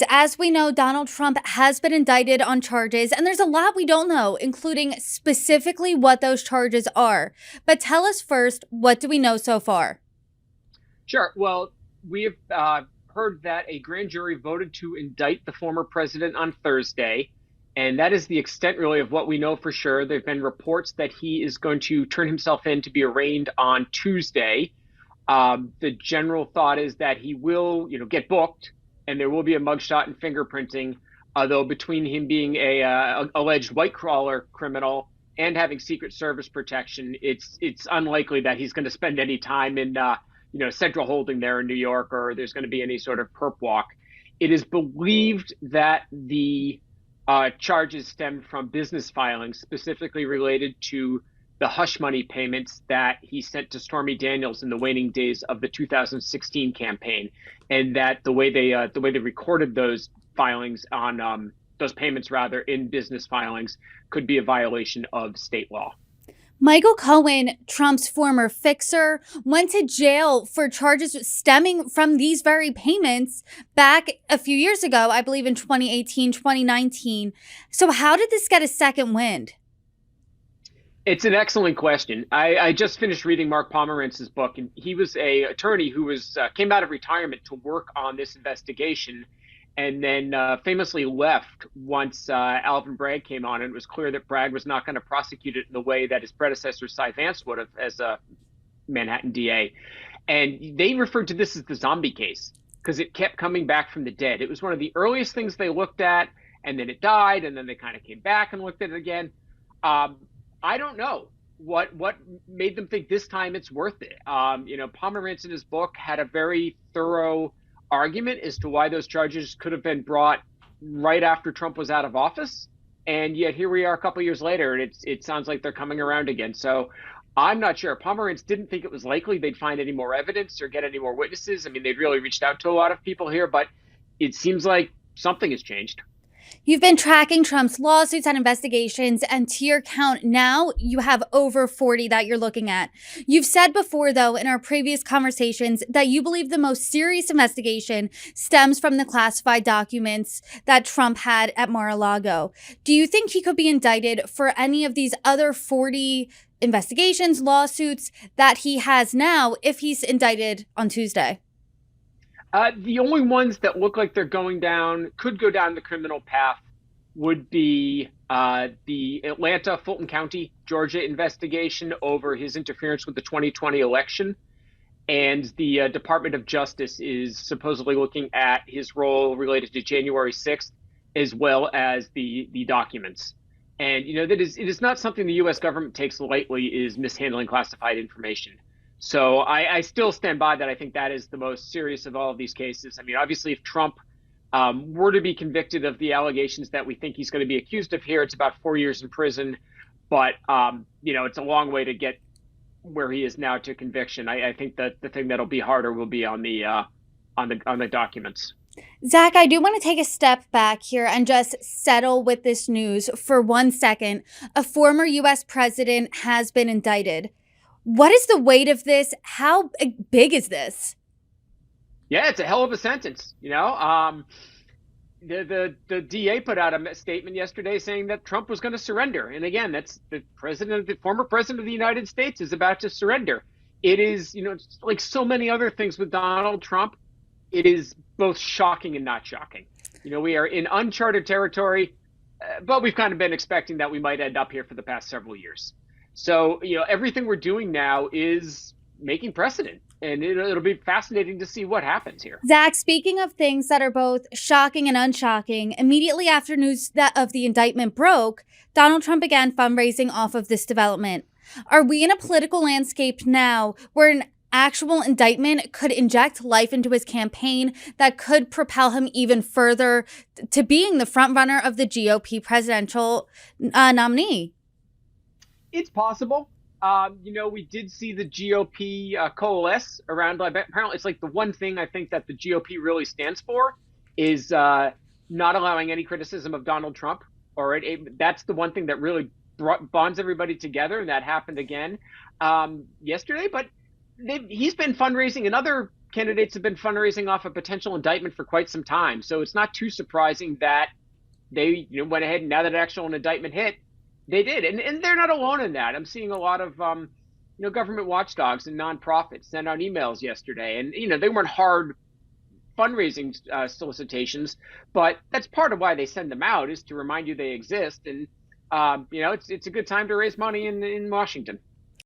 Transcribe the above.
as we know, Donald Trump has been indicted on charges, and there's a lot we don't know, including specifically what those charges are. But tell us first, what do we know so far? Sure. Well, we have heard that a grand jury voted to indict the former president on Thursday. And that is the extent, really, of what we know for sure. There have been reports that he is going to turn himself in to be arraigned on Tuesday. The general thought is that he will, get booked, and there will be a mugshot and fingerprinting. Although between him being a alleged white collar criminal and having Secret Service protection, it's unlikely that he's going to spend any time in central holding there in New York, or there's going to be any sort of perp walk. It is believed that the charges stem from business filings, specifically related to the hush money payments that he sent to Stormy Daniels in the waning days of the 2016 campaign, and that the way they recorded those filings on those payments rather in business filings could be a violation of state law. Michael Cohen, Trump's former fixer, went to jail for charges stemming from these very payments back a few years ago, I believe in 2018, 2019. So how did this get a second wind? It's an excellent question. I just finished reading Mark Pomerantz's book, and he was a attorney who came out of retirement to work on this investigation, and then famously left once Alvin Bragg came on, and it was clear that Bragg was not going to prosecute it in the way that his predecessor, Cy Vance, would have as a Manhattan DA. And they referred to this as the zombie case because it kept coming back from the dead. It was one of the earliest things they looked at, and then it died, and then they kind of came back and looked at it again. I don't know what made them think this time it's worth it. Pomerantz in his book had a very thorough argument as to why those charges could have been brought right after Trump was out of office. And yet here we are a couple of years later, and it sounds like they're coming around again. So I'm not sure. Pomerantz didn't think it was likely they'd find any more evidence or get any more witnesses. I mean, they'd really reached out to a lot of people here, but it seems like something has changed. You've been tracking Trump's lawsuits and investigations, and to your count now, you have over 40 that you're looking at. You've said before, though, in our previous conversations, that you believe the most serious investigation stems from the classified documents that Trump had at Mar-a-Lago. Do you think he could be indicted for any of these other 40 investigations, lawsuits that he has now if he's indicted on Tuesday? The only ones that look like they're could go down the criminal path would be the Atlanta, Fulton County, Georgia investigation over his interference with the 2020 election. And the Department of Justice is supposedly looking at his role related to January 6th, as well as the documents. And, it is not something the U.S. government takes lightly, is mishandling classified information. So I still stand by that. I think that is the most serious of all of these cases. I mean, obviously, if Trump were to be convicted of the allegations that we think he's going to be accused of here, it's about 4 years in prison. But, it's a long way to get where he is now to conviction. I think that the thing that'll be harder will be on the documents. Zach, I do want to take a step back here and just settle with this news for 1 second. A former U.S. president has been indicted. What is the weight of this? How big is this? Yeah, it's a hell of a sentence. The DA put out a statement yesterday saying that Trump was going to surrender. And again, that's the former president of the United States is about to surrender. It is, like so many other things with Donald Trump, it is both shocking and not shocking. We are in uncharted territory, but we've kind of been expecting that we might end up here for the past several years. So, everything we're doing now is making precedent, and it'll be fascinating to see what happens here. Zach, speaking of things that are both shocking and unshocking, immediately after news of the indictment broke, Donald Trump began fundraising off of this development. Are we in a political landscape now where an actual indictment could inject life into his campaign that could propel him even further to being the frontrunner of the GOP presidential nominee? It's possible. We did see the GOP coalesce around. Apparently, it's like the one thing I think that the GOP really stands for is not allowing any criticism of Donald Trump. That's the one thing that really bonds everybody together, and that happened again yesterday. But he's been fundraising in other candidates have been fundraising off a potential indictment for quite some time. So it's not too surprising that they went ahead, and now that actual indictment hit, they did. And they're not alone in that. I'm seeing a lot of government watchdogs and nonprofits send out emails yesterday, and they weren't hard fundraising solicitations, but that's part of why they send them out, is to remind you they exist. And it's a good time to raise money in Washington.